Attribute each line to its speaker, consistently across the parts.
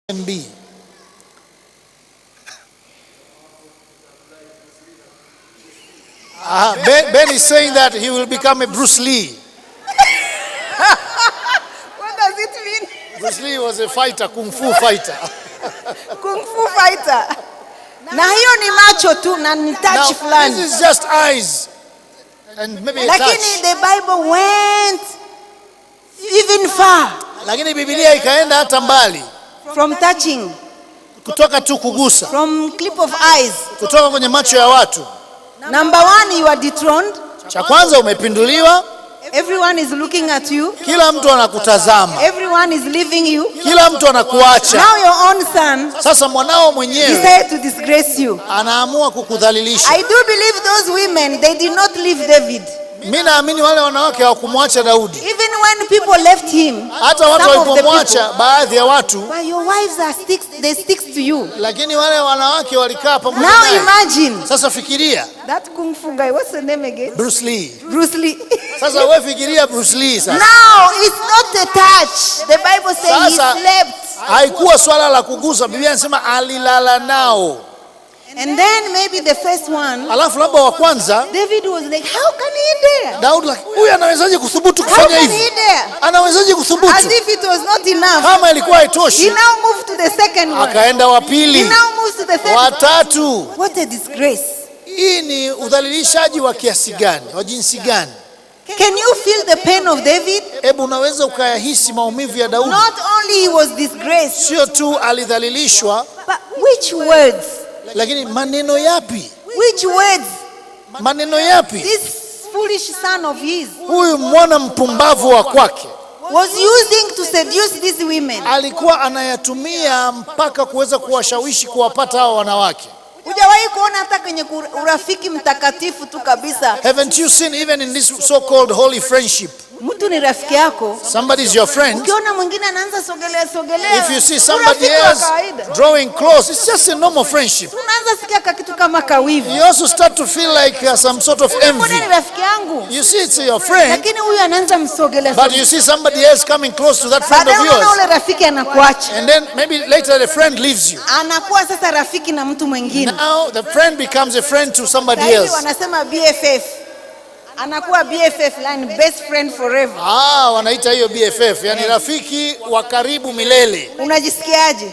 Speaker 1: can be. Ben is saying that he will become a Bruce Lee.
Speaker 2: What does it mean?
Speaker 1: Bruce Lee was a fighter, kung fu fighter.
Speaker 2: Kung fu fighter. Na hiyo ni macho tu na ni touch
Speaker 1: Now,
Speaker 2: fulani.
Speaker 1: this is just eyes and maybe a
Speaker 2: Lakini
Speaker 1: touch.
Speaker 2: the Bible went even far
Speaker 1: Lakini Biblia ikaenda hata mbali,
Speaker 2: from touching,
Speaker 1: kutoka tu kugusa,
Speaker 2: from clip of eyes.
Speaker 1: kutoka kwenye macho ya watu.
Speaker 2: Number one, you are dethroned.
Speaker 1: Cha kwanza umepinduliwa,
Speaker 2: Everyone is looking at you.
Speaker 1: kila mtu anakutazama,
Speaker 2: Everyone is leaving you.
Speaker 1: kila mtu anakuacha.
Speaker 2: Now your own son
Speaker 1: Sasa mwanao mwenyewe
Speaker 2: decided to disgrace you.
Speaker 1: anaamua kukudhalilisha.
Speaker 2: I do believe those women, they did not leave David.
Speaker 1: Mimi naamini wale wanawake hawakumwacha Daudi.
Speaker 2: Even when people left him,
Speaker 1: Hata watu
Speaker 2: some of the
Speaker 1: walipomwacha,
Speaker 2: people,
Speaker 1: baadhi ya watu,
Speaker 2: but your wives are they stick to you.
Speaker 1: lakini wale wanawake walikaa pamoja
Speaker 2: Now
Speaker 1: naye.
Speaker 2: imagine
Speaker 1: Sasa fikiria
Speaker 2: that kung fu guy, what's the name again?
Speaker 1: Bruce Lee.
Speaker 2: Bruce Lee.
Speaker 1: Sasa wewe fikiria Bruce Lee sasa.
Speaker 2: Now it's not a touch. The Bible says he
Speaker 1: Sasa,
Speaker 2: slept.
Speaker 1: haikuwa swala la kugusa, Biblia inasema alilala nao.
Speaker 2: And then maybe the first one,
Speaker 1: Alafu labda wa kwanza,
Speaker 2: David was like, how can he dare?
Speaker 1: Daudi like, huyu anawezaje kuthubutu
Speaker 2: How
Speaker 1: kufanya
Speaker 2: can he
Speaker 1: hivi?
Speaker 2: dare?
Speaker 1: Anawezaje
Speaker 2: As
Speaker 1: kuthubutu?
Speaker 2: if it was not enough.
Speaker 1: Kama ilikuwa
Speaker 2: He
Speaker 1: haitoshi,
Speaker 2: now moved to the second one.
Speaker 1: akaenda wa
Speaker 2: He
Speaker 1: pili,
Speaker 2: now moves to the third
Speaker 1: wa
Speaker 2: one.
Speaker 1: tatu.
Speaker 2: What a disgrace.
Speaker 1: Hii ni udhalilishaji wa kiasi gani, wa jinsi gani?
Speaker 2: Can you feel the pain of David?
Speaker 1: Hebu unaweza ukayahisi maumivu ya Daudi.
Speaker 2: Not only he was disgraced,
Speaker 1: Sio tu alidhalilishwa,
Speaker 2: but which words?
Speaker 1: lakini maneno yapi?
Speaker 2: Which words?
Speaker 1: Maneno yapi?
Speaker 2: This foolish son of his
Speaker 1: Huyu mwana mpumbavu wa kwake
Speaker 2: was using to seduce these women.
Speaker 1: alikuwa anayatumia mpaka kuweza kuwashawishi kuwapata hao wanawake.
Speaker 2: Hujawahi kuona hata kwenye urafiki mtakatifu tu kabisa,
Speaker 1: Haven't you seen even in this so-called holy friendship?
Speaker 2: mtu ni rafiki yako,
Speaker 1: Somebody is your friend.
Speaker 2: ukiona mwingine anaanza sogelea,
Speaker 1: If you see somebody
Speaker 2: urafiki wa
Speaker 1: else
Speaker 2: kawaida,
Speaker 1: drawing close, it's just a normal friendship.
Speaker 2: unaanza sikia kitu kama kawivu.
Speaker 1: You also start to feel like some sort of
Speaker 2: Mbona
Speaker 1: envy.
Speaker 2: ni rafiki yangu?
Speaker 1: You see it's your friend,
Speaker 2: Lakini huyu anaanza msogelea.
Speaker 1: but you see somebody else coming close to that friend
Speaker 2: Baadaye
Speaker 1: of
Speaker 2: unaona
Speaker 1: yours.
Speaker 2: ule rafiki anakuacha.
Speaker 1: And then maybe later the friend leaves you.
Speaker 2: Anakuwa sasa rafiki na mtu mwingine.
Speaker 1: Now the friend becomes a friend to somebody
Speaker 2: Sasa hivi
Speaker 1: else.
Speaker 2: wanasema BFF. Anakuwa BFF, yani best friend forever.
Speaker 1: Wanaita hiyo BFF, yani rafiki wa karibu milele.
Speaker 2: Unajisikiaje?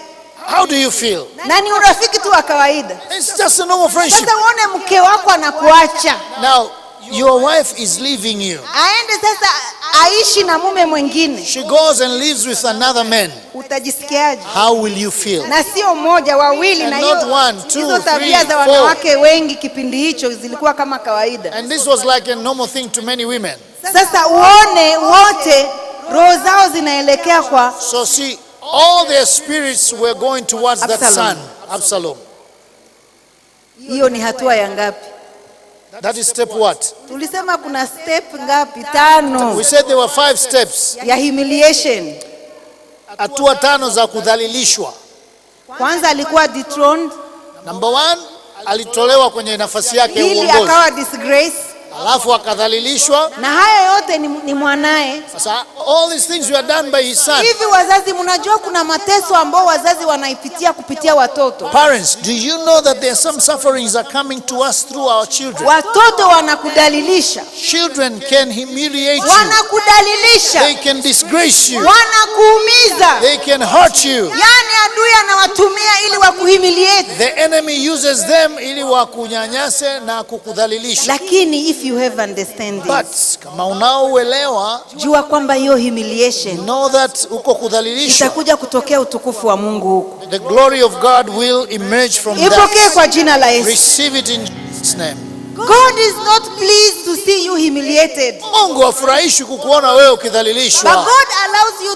Speaker 1: How do you feel?
Speaker 2: Na ni urafiki tu wa kawaida.
Speaker 1: It's just a normal friendship.
Speaker 2: Sasa uone mke wako anakuacha,
Speaker 1: Now, your wife is leaving you.
Speaker 2: aende sasa aishi na mume mwingine,
Speaker 1: She goes and lives with another man.
Speaker 2: utajisikiaje?
Speaker 1: How will you feel?
Speaker 2: Na sio mmoja, wawili.
Speaker 1: And
Speaker 2: Na
Speaker 1: not one, two,
Speaker 2: hizo tabia
Speaker 1: three,
Speaker 2: za
Speaker 1: four.
Speaker 2: wanawake wengi kipindi hicho zilikuwa kama kawaida.
Speaker 1: And this was like a normal thing to many women.
Speaker 2: Sasa uone wote roho zao zinaelekea kwa
Speaker 1: So see, all their spirits were going towards that
Speaker 2: Absalom.
Speaker 1: son, Absalom.
Speaker 2: hiyo. Ni hatua ya ngapi?
Speaker 1: That is step what?
Speaker 2: Tulisema kuna step ngapi? 5
Speaker 1: We said there were 5 steps.
Speaker 2: ya humiliation.
Speaker 1: Hatua 5 za kudhalilishwa.
Speaker 2: Kwanza alikuwa dethroned,
Speaker 1: Number 1, alitolewa kwenye nafasi yake ya
Speaker 2: pili
Speaker 1: uongozi.
Speaker 2: akawa disgrace,
Speaker 1: Alafu akadhalilishwa.
Speaker 2: na haya yote ni mwanaye.
Speaker 1: Sasa all these things were done by his son.
Speaker 2: Hivi wazazi, mnajua kuna mateso ambao wazazi wanaipitia kupitia watoto.
Speaker 1: Parents, do you know that there are some sufferings are coming to us through our children?
Speaker 2: Watoto wanakudalilisha,
Speaker 1: Children can humiliate you.
Speaker 2: wanakudalilisha,
Speaker 1: They can disgrace you.
Speaker 2: wanakuumiza.
Speaker 1: They can hurt you.
Speaker 2: Yani adui anawatumia ili wakuhumiliate.
Speaker 1: The enemy uses them ili wakunyanyase na kukudhalilisha.
Speaker 2: Lakini if you have understanding,
Speaker 1: But kama unaouelewa,
Speaker 2: jua kwamba hiyo humiliation
Speaker 1: know that uko kudhalilishwa,
Speaker 2: itakuja kutokea utukufu wa Mungu huko.
Speaker 1: the glory of God will emerge from
Speaker 2: Ipokee
Speaker 1: that.
Speaker 2: kwa jina la Yesu.
Speaker 1: Receive it in Jesus' name.
Speaker 2: God is not pleased to see you humiliated.
Speaker 1: Mungu hafurahishi kukuona wewe
Speaker 2: But
Speaker 1: ukidhalilishwa,
Speaker 2: God allows you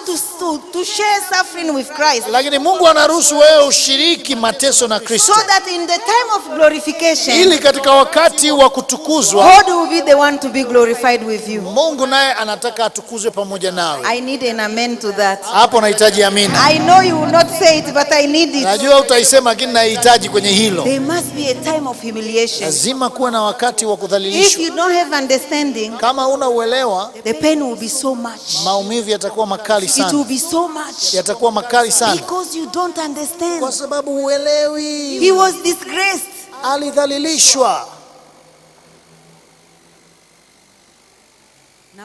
Speaker 2: to share suffering with Christ,
Speaker 1: lakini Mungu anaruhusu wewe ushiriki mateso na Kristo,
Speaker 2: so that in the time of glorification,
Speaker 1: ili katika wakati wa kutukuzwa
Speaker 2: God will be the one to be glorified with you.
Speaker 1: Mungu naye anataka atukuzwe pamoja nawe.
Speaker 2: I need an amen to that.
Speaker 1: Hapo nahitaji amina.
Speaker 2: I know you will not say it, but I need it.
Speaker 1: Najua utaisema, lakini nahitaji kwenye hilo.
Speaker 2: There must be a time of humiliation.
Speaker 1: Lazima kuwe na wakati wakati wa
Speaker 2: If
Speaker 1: kudhalilishwa.
Speaker 2: you don't have understanding,
Speaker 1: Kama una uelewa,
Speaker 2: the pain will be so much.
Speaker 1: maumivu yatakuwa makali
Speaker 2: It will
Speaker 1: sana,
Speaker 2: be so much.
Speaker 1: yatakuwa makali sana,
Speaker 2: Because you don't understand.
Speaker 1: kwa sababu uelewi.
Speaker 2: He was disgraced.
Speaker 1: Alidhalilishwa.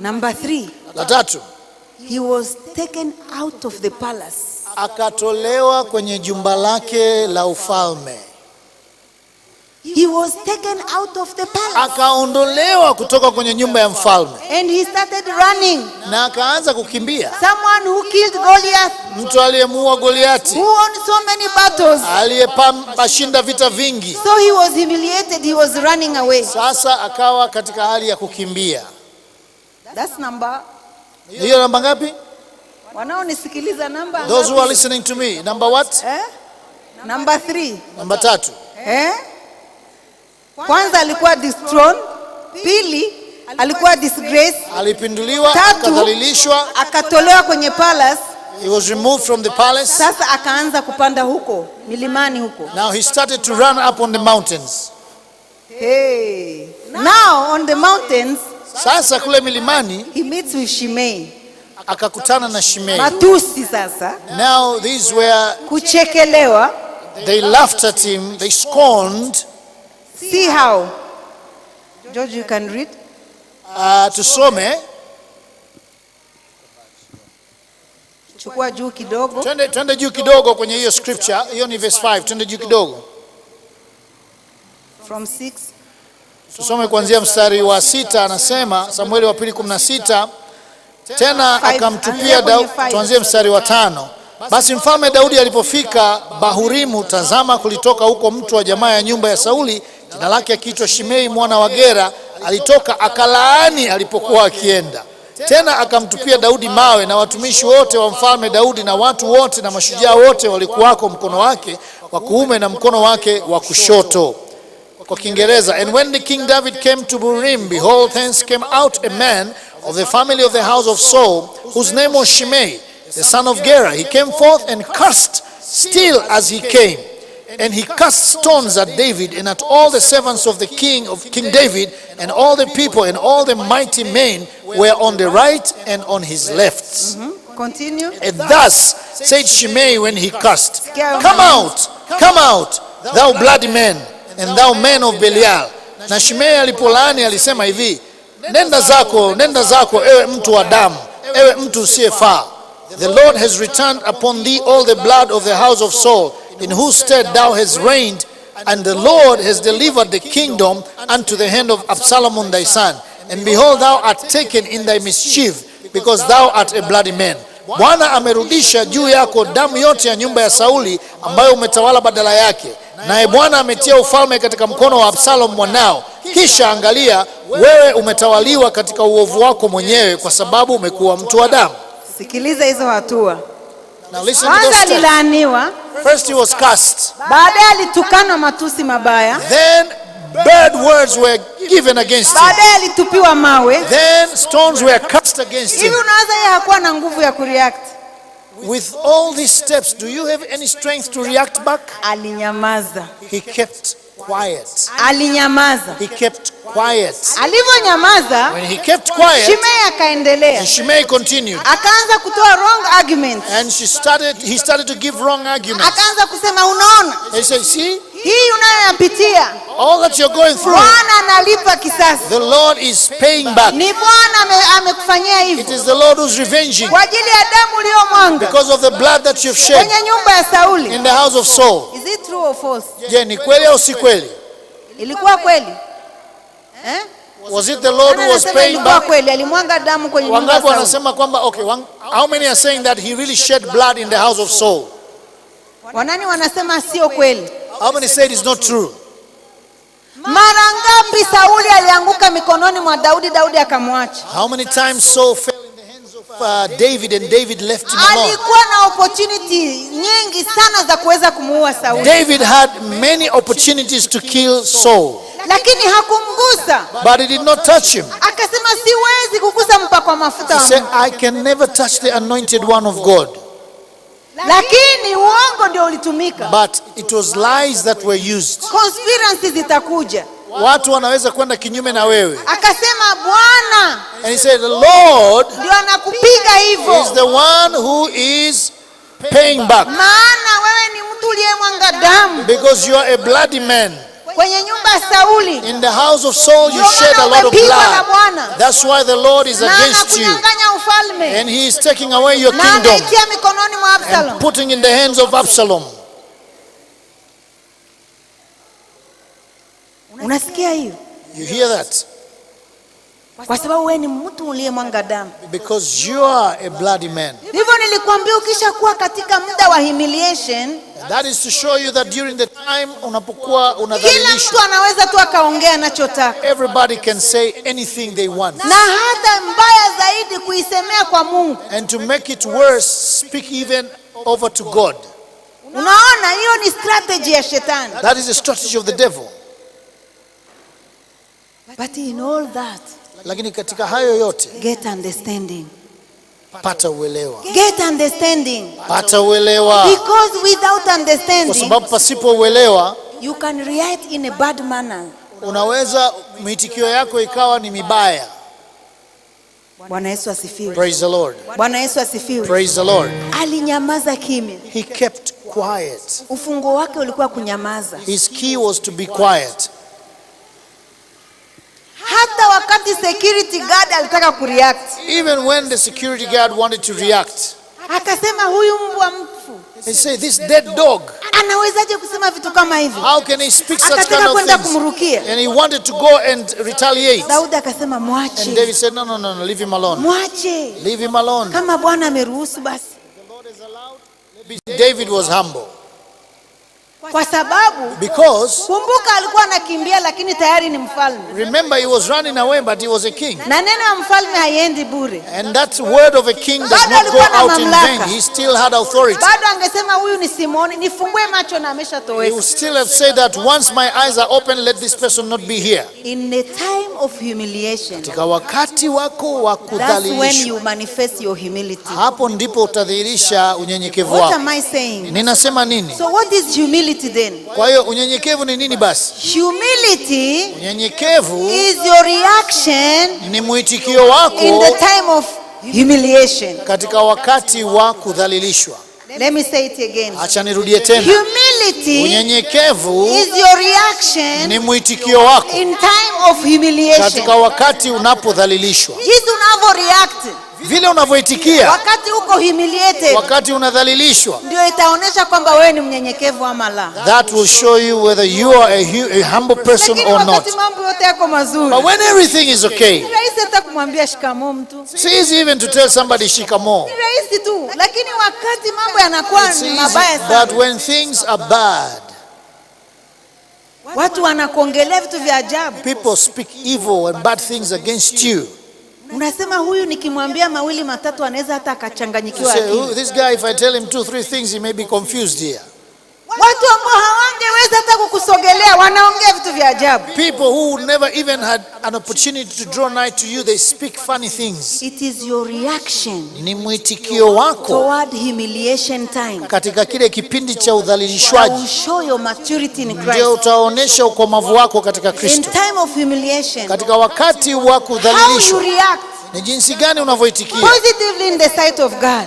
Speaker 2: Number 3,
Speaker 1: La tatu,
Speaker 2: he was taken out of the palace.
Speaker 1: akatolewa kwenye jumba lake la ufalme,
Speaker 2: He was taken out of the palace.
Speaker 1: akaondolewa kutoka kwenye nyumba ya mfalme
Speaker 2: And he started running.
Speaker 1: na akaanza kukimbia.
Speaker 2: Someone who killed Goliath,
Speaker 1: Mtu aliyemuua Goliati,
Speaker 2: who won so many battles.
Speaker 1: aliyepashinda vita vingi,
Speaker 2: So he was humiliated. He was running away.
Speaker 1: sasa akawa katika hali ya kukimbia.
Speaker 2: That's number.
Speaker 1: Hiyo namba ngapi?
Speaker 2: Wanaonisikiliza namba.
Speaker 1: Those who are listening to me, number what?
Speaker 2: Number 3.
Speaker 1: Namba 3.
Speaker 2: Kwanza alikuwa dethroned. Pili alikuwa disgraced.
Speaker 1: Alipinduliwa,
Speaker 2: Tatu,
Speaker 1: akadhalilishwa.
Speaker 2: akatolewa kwenye palace.
Speaker 1: He was removed from the palace.
Speaker 2: Sasa akaanza kupanda huko milimani huko.
Speaker 1: Now he started to run up on the mountains.
Speaker 2: Hey. Now on the mountains
Speaker 1: Sasa kule milimani
Speaker 2: he meets with Shimei.
Speaker 1: akakutana na Shimei.
Speaker 2: Matusi sasa.
Speaker 1: Now these were,
Speaker 2: Kuchekelewa.
Speaker 1: they laughed at him, they scorned.
Speaker 2: See how? George, you can read.
Speaker 1: Tusome,
Speaker 2: Chukua juu kidogo.
Speaker 1: twende juu kidogo kwenye hiyo scripture. Hiyo ni verse 5. Twende juu kidogo.
Speaker 2: From 6.
Speaker 1: Tusome kuanzia mstari wa 6. Anasema Samueli wa pili 16, tena akamtupia Daudi. Tuanzie mstari wa 5. Basi mfalme Daudi alipofika Bahurimu, tazama, kulitoka huko mtu wa jamaa ya nyumba ya Sauli, jina lake akiitwa Shimei mwana wa Gera. Alitoka akalaani alipokuwa akienda. Tena akamtupia Daudi mawe, na watumishi wote wa mfalme Daudi na watu wote na mashujaa wote walikuwako mkono wake wa kuume na mkono wake wa kushoto. Kwa Kiingereza, and when the King David came to Bahurim, behold, thence came out a man of the family of the house of Saul, whose name was Shimei, the son of Gera. He came forth and cursed still as he came. And he cast stones at David and at all the servants of the king, of King David, and all the people and all the mighty men were on the right and on his left.
Speaker 2: Continue.
Speaker 1: And thus said Shimei when he cursed, come out, thou bloody man, and thou man of Belial. Na Shimei alipolaani alisema hivi, nenda zako, ewe mtu wa damu, ewe mtu usiyefaa. The Lord has returned upon thee all the blood of the house of Saul, in whose stead thou hast reigned, and the Lord has delivered the kingdom unto the hand of Absalom thy son. And behold, thou art taken in thy mischief, because thou art a bloody man. Bwana amerudisha juu yako damu yote ya nyumba ya Sauli, ambayo umetawala badala yake. Naye Bwana ametia ufalme katika mkono wa Absalom mwanao. Kisha angalia, wewe umetawaliwa katika uovu wako mwenyewe, kwa sababu umekuwa mtu wa damu.
Speaker 2: Sikiliza hizo hatua.
Speaker 1: Now listen to
Speaker 2: Kwanza
Speaker 1: those steps.
Speaker 2: alilaaniwa,
Speaker 1: First he was cursed.
Speaker 2: baadaye alitukanwa matusi mabaya,
Speaker 1: Then bad words were given against him.
Speaker 2: baadaye alitupiwa mawe.
Speaker 1: Then stones were cast against him.
Speaker 2: Hivi unaweza yeye hakuwa na nguvu ya kureact?
Speaker 1: With all these steps, do you have any strength to react back?
Speaker 2: Alinyamaza.
Speaker 1: He kept quiet.
Speaker 2: Alinyamaza.
Speaker 1: He kept quiet.
Speaker 2: Alivyonyamaza,
Speaker 1: When he kept quiet,
Speaker 2: Shimei akaendelea.
Speaker 1: and Shimei continued.
Speaker 2: Akaanza kutoa wrong arguments.
Speaker 1: And he started to give wrong arguments.
Speaker 2: Akaanza kusema unaona,
Speaker 1: They say, see,
Speaker 2: hii unayoyapitia
Speaker 1: all that you're going through,
Speaker 2: Bwana analipa kisasi.
Speaker 1: the Lord is paying back.
Speaker 2: Ni Bwana amekufanyia
Speaker 1: It
Speaker 2: hivyo
Speaker 1: is the Lord who's revenging
Speaker 2: kwa ajili ya damu uliyomwanga
Speaker 1: because of the blood that you've shed
Speaker 2: kwenye nyumba ya Sauli.
Speaker 1: in the house of Saul.
Speaker 2: Is it true or false?
Speaker 1: Je, ni kweli au si kweli?
Speaker 2: Ilikuwa kweli?
Speaker 1: Was it the Lord who was
Speaker 2: Anasema
Speaker 1: paying
Speaker 2: ilikuwa
Speaker 1: back?
Speaker 2: kweli, alimwanga damu kwenye nyumba ya
Speaker 1: Wangapi
Speaker 2: Sauli.
Speaker 1: wanasema kwamba okay, how many are saying that he really shed blood in the house of Saul?
Speaker 2: Wanani wanasema sio kweli?
Speaker 1: How many say it is not true?
Speaker 2: Mara ngapi Sauli alianguka mikononi mwa Daudi, Daudi akamwacha?
Speaker 1: How many times Saul fell in the hands of David and David left him alone?
Speaker 2: Alikuwa na opportunity nyingi sana za kuweza kumuua Sauli,
Speaker 1: David had many opportunities to kill Saul,
Speaker 2: lakini hakumgusa.
Speaker 1: but he did not touch him.
Speaker 2: Akasema siwezi kugusa mpakwa mafuta
Speaker 1: He
Speaker 2: wa
Speaker 1: said,
Speaker 2: Mungu.
Speaker 1: I can never touch the anointed one of God.
Speaker 2: Lakini uongo ndio ulitumika.
Speaker 1: But it was lies that were used.
Speaker 2: Conspiracy zitakuja.
Speaker 1: watu wanaweza kwenda kinyume na wewe.
Speaker 2: Akasema Bwana
Speaker 1: And he said, the Lord
Speaker 2: ndio anakupiga hivyo,
Speaker 1: is the one who is paying back.
Speaker 2: maana wewe ni mtu uliyemwanga damu
Speaker 1: Because you are a bloody man.
Speaker 2: kwenye nyumba ya Sauli,
Speaker 1: In the house of Saul you
Speaker 2: ndio
Speaker 1: shed a
Speaker 2: maana
Speaker 1: lot of
Speaker 2: umepigwa na
Speaker 1: blood.
Speaker 2: Bwana,
Speaker 1: That's why the Lord is
Speaker 2: na
Speaker 1: against you.
Speaker 2: anakunyang'anya ufalme,
Speaker 1: And he is taking away your
Speaker 2: na
Speaker 1: kingdom
Speaker 2: anaitia mikononi mwa Absalom.
Speaker 1: and putting in the hands of Absalom.
Speaker 2: Unasikia hiyo?
Speaker 1: You hear that?
Speaker 2: Kwa sababu wewe ni mtu uliyemwanga damu.
Speaker 1: Because you are a bloody man.
Speaker 2: Hivyo nilikwambia ukishakuwa katika muda wa humiliation,
Speaker 1: That is to show you that during the time unapokuwa
Speaker 2: kila
Speaker 1: unadhalilishwa,
Speaker 2: mtu anaweza tu akaongea anachotaka,
Speaker 1: everybody can say anything they want.
Speaker 2: na hata mbaya zaidi kuisemea kwa Mungu.
Speaker 1: And to make it worse, speak even over to God.
Speaker 2: Unaona, hiyo ni strategy ya shetani.
Speaker 1: That is the strategy of the devil.
Speaker 2: But in all that,
Speaker 1: Lakini katika hayo yote,
Speaker 2: get understanding.
Speaker 1: pata uelewa.
Speaker 2: Get understanding.
Speaker 1: Pata uelewa.
Speaker 2: Because without
Speaker 1: Kwa
Speaker 2: understanding,
Speaker 1: sababu pasipo uelewa,
Speaker 2: you can react in a bad manner.
Speaker 1: unaweza miitikio yako ikawa ni mibaya.
Speaker 2: Bwana Yesu asifiwe.
Speaker 1: Praise the Lord.
Speaker 2: Bwana Yesu asifiwe.
Speaker 1: Praise the Lord.
Speaker 2: Alinyamaza kimya.
Speaker 1: He kept quiet.
Speaker 2: Ufunguo wake ulikuwa kunyamaza.
Speaker 1: His key was to be quiet.
Speaker 2: Hata wakati security guard alitaka kureact,
Speaker 1: Even when the security guard wanted to react,
Speaker 2: akasema huyu mbwa mfu
Speaker 1: they say, this dead dog,
Speaker 2: anawezaje kusema vitu kama hivi?
Speaker 1: how can he speak such kind
Speaker 2: Akataka
Speaker 1: of
Speaker 2: kwenda
Speaker 1: things?
Speaker 2: kumrukia.
Speaker 1: And he wanted to go and retaliate.
Speaker 2: Daudi akasema
Speaker 1: And
Speaker 2: mwache,
Speaker 1: David said, no, leave him alone.
Speaker 2: mwache,
Speaker 1: Leave him alone.
Speaker 2: kama Bwana ameruhusu basi,
Speaker 1: David was humble.
Speaker 2: kwa sababu
Speaker 1: Because,
Speaker 2: kumbuka, alikuwa anakimbia lakini tayari ni mfalme,
Speaker 1: remember, he was running away, but he was a king.
Speaker 2: na neno ya mfalme haiendi bure.
Speaker 1: And that word of a king does
Speaker 2: Bado
Speaker 1: not go
Speaker 2: alikuwa na
Speaker 1: out in
Speaker 2: mamlaka.
Speaker 1: vain. He still had authority.
Speaker 2: Bado angesema huyu ni Simoni, nifungue macho na
Speaker 1: He
Speaker 2: ameshatoweka.
Speaker 1: would still have said that once my eyes are open, let this person not be here.
Speaker 2: In a time of humiliation,
Speaker 1: Katika wakati wako wa
Speaker 2: that's when
Speaker 1: kudhalilishwa,
Speaker 2: you manifest your humility.
Speaker 1: hapo ndipo utadhihirisha unyenyekevu
Speaker 2: What
Speaker 1: wako.
Speaker 2: am I saying?
Speaker 1: Ninasema nini?
Speaker 2: So what is humility then?
Speaker 1: Kwa hiyo unyenyekevu ni nini basi?
Speaker 2: Humility
Speaker 1: Unyenyekevu
Speaker 2: is your reaction
Speaker 1: ni mwitikio
Speaker 2: in
Speaker 1: wako
Speaker 2: the time of humiliation.
Speaker 1: katika wakati wa kudhalilishwa.
Speaker 2: Let me say it again.
Speaker 1: Acha nirudie tena.
Speaker 2: Humility
Speaker 1: Unyenyekevu
Speaker 2: is your reaction
Speaker 1: ni mwitikio wako
Speaker 2: in time of humiliation.
Speaker 1: katika wakati unapodhalilishwa.
Speaker 2: Jinsi unavyo react
Speaker 1: Vile unavyoitikia
Speaker 2: wakati uko humiliated
Speaker 1: wakati unadhalilishwa,
Speaker 2: ndio itaonyesha kwamba wewe ni mnyenyekevu ama la.
Speaker 1: that will show you whether you are a humble person
Speaker 2: Lakini
Speaker 1: or not.
Speaker 2: wakati mambo yote yako mazuri,
Speaker 1: But when everything is okay,
Speaker 2: ni rahisi hata kumwambia shikamoo mtu,
Speaker 1: it's easy even to tell somebody shikamo.
Speaker 2: ni rahisi tu, lakini wakati mambo yanakuwa
Speaker 1: It's
Speaker 2: ni
Speaker 1: easy,
Speaker 2: mabaya
Speaker 1: but
Speaker 2: sana,
Speaker 1: when things are bad,
Speaker 2: watu wanakuongelea vitu vya ajabu.
Speaker 1: people speak evil and bad things against you.
Speaker 2: Unasema huyu nikimwambia mawili matatu anaweza hata
Speaker 1: You
Speaker 2: akachanganyikiwa
Speaker 1: say,
Speaker 2: akili.
Speaker 1: this guy, if I tell him 2-3 things, he may be confused here.
Speaker 2: Watu ambao hawangeweza hata kukusogelea wanaongea vitu vya ajabu.
Speaker 1: People who never even had an opportunity to draw nigh to you, they speak funny things.
Speaker 2: It is your reaction
Speaker 1: Ni mwitikio wako
Speaker 2: toward humiliation time
Speaker 1: katika kile kipindi cha
Speaker 2: that will
Speaker 1: udhalilishwaji,
Speaker 2: show your maturity in
Speaker 1: ndio
Speaker 2: Christ.
Speaker 1: utaonyesha ukomavu wako katika
Speaker 2: In
Speaker 1: Kristo.
Speaker 2: time of humiliation,
Speaker 1: Katika wakati wa
Speaker 2: how you
Speaker 1: kudhalilishwa,
Speaker 2: react
Speaker 1: ni jinsi gani unavyoitikia
Speaker 2: positively in the sight of God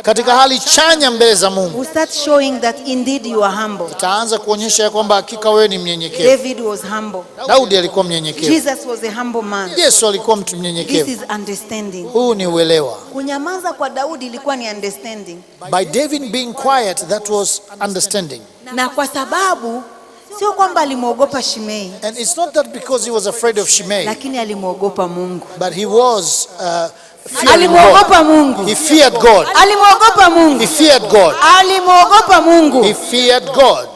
Speaker 1: katika hali chanya mbele za Mungu.
Speaker 2: will start showing that indeed you are humble.
Speaker 1: Itaanza kuonyesha ya kwamba hakika wewe ni mnyenyekevu.
Speaker 2: David was humble.
Speaker 1: Daudi alikuwa mnyenyekevu.
Speaker 2: Jesus was a humble man.
Speaker 1: Yesu alikuwa mtu
Speaker 2: This
Speaker 1: mnyenyekevu.
Speaker 2: is understanding.
Speaker 1: Huu ni uelewa.
Speaker 2: Kunyamaza kwa Daudi ilikuwa ni understanding.
Speaker 1: By David being quiet, that was understanding.
Speaker 2: Na kwa sababu sio kwamba alimwogopa Shimei,
Speaker 1: And it's not that because he was afraid of Shimei,
Speaker 2: lakini alimwogopa Mungu.
Speaker 1: but he was fearing
Speaker 2: Alimwogopa
Speaker 1: God.
Speaker 2: Mungu.
Speaker 1: He feared God.
Speaker 2: Alimwogopa
Speaker 1: He
Speaker 2: Mungu.
Speaker 1: feared God.
Speaker 2: Alimwogopa Mungu.
Speaker 1: He feared God.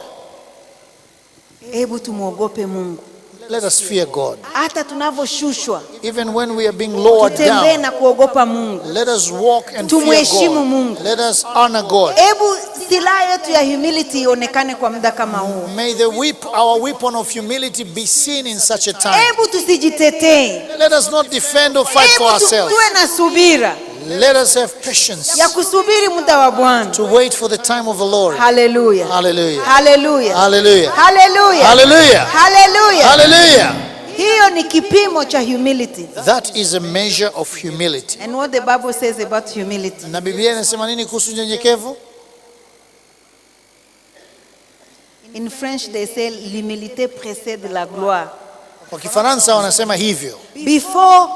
Speaker 2: Hebu tumwogope Mungu.
Speaker 1: Let us fear God.
Speaker 2: Hata tunavyoshushwa,
Speaker 1: Even when we are being lowered
Speaker 2: tutembee
Speaker 1: down,
Speaker 2: na kuogopa Mungu.
Speaker 1: let us walk and fear
Speaker 2: Tumheshimu
Speaker 1: God.
Speaker 2: Mungu.
Speaker 1: Let us honor God.
Speaker 2: Hebu silaha yetu ya humility ionekane kwa muda kama huu.
Speaker 1: May our weapon of humility be seen in such a time.
Speaker 2: Hebu tusijitetee.
Speaker 1: Let us not defend or fight for
Speaker 2: Hebu
Speaker 1: ourselves.
Speaker 2: tuwe na subira.
Speaker 1: Let us have patience
Speaker 2: ya kusubiri muda wa Bwana.
Speaker 1: to wait for the time of the Lord.
Speaker 2: Hallelujah.
Speaker 1: Hallelujah.
Speaker 2: Hallelujah.
Speaker 1: Hallelujah.
Speaker 2: Hallelujah.
Speaker 1: Hallelujah.
Speaker 2: Hallelujah.
Speaker 1: Hallelujah.
Speaker 2: Hiyo ni kipimo cha humility.
Speaker 1: That is a measure of humility.
Speaker 2: And what the Bible says about humility.
Speaker 1: Na Biblia inasema nini kuhusu unyenyekevu?
Speaker 2: In French they say l'humilité précède la gloire.
Speaker 1: Kwa Kifaransa wanasema hivyo.
Speaker 2: Before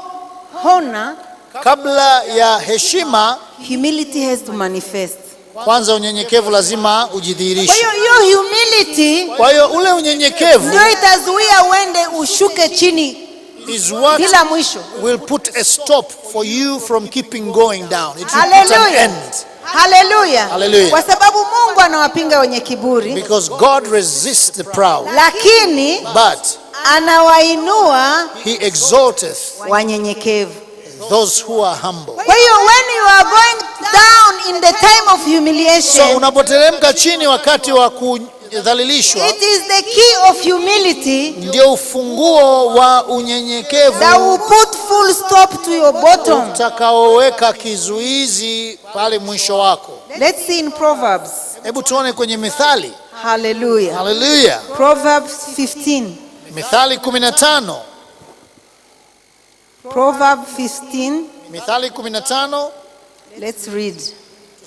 Speaker 2: honor,
Speaker 1: Kabla ya heshima,
Speaker 2: humility has to manifest.
Speaker 1: kwanza unyenyekevu lazima
Speaker 2: Kwa
Speaker 1: ujidhihirishe.
Speaker 2: hiyo humility
Speaker 1: Kwa hiyo ule unyenyekevu
Speaker 2: ndio itazuia uende ushuke chini
Speaker 1: is what
Speaker 2: bila mwisho.
Speaker 1: will put a stop for you from keeping going down. It will put an
Speaker 2: Hallelujah.
Speaker 1: end.
Speaker 2: Hallelujah.
Speaker 1: Hallelujah.
Speaker 2: Kwa sababu Mungu anawapinga wenye kiburi,
Speaker 1: Because God resists the proud,
Speaker 2: lakini
Speaker 1: but
Speaker 2: anawainua
Speaker 1: he exalteth
Speaker 2: wanyenyekevu.
Speaker 1: those who are humble.
Speaker 2: Kwa hiyo when you are going down in the time of
Speaker 1: So
Speaker 2: humiliation,
Speaker 1: unapoteremka chini wakati wa kudhalilishwa,
Speaker 2: it is the key of humility
Speaker 1: ndio ufunguo wa unyenyekevu
Speaker 2: that will put full stop to your bottom.
Speaker 1: utakaoweka kizuizi pale mwisho wako.
Speaker 2: Let's see in Proverbs.
Speaker 1: Hebu tuone kwenye Mithali.
Speaker 2: Hallelujah.
Speaker 1: Hallelujah.
Speaker 2: Proverbs 15.
Speaker 1: Mithali 15.
Speaker 2: Proverbs 15.
Speaker 1: Mithali 15.
Speaker 2: Let's read.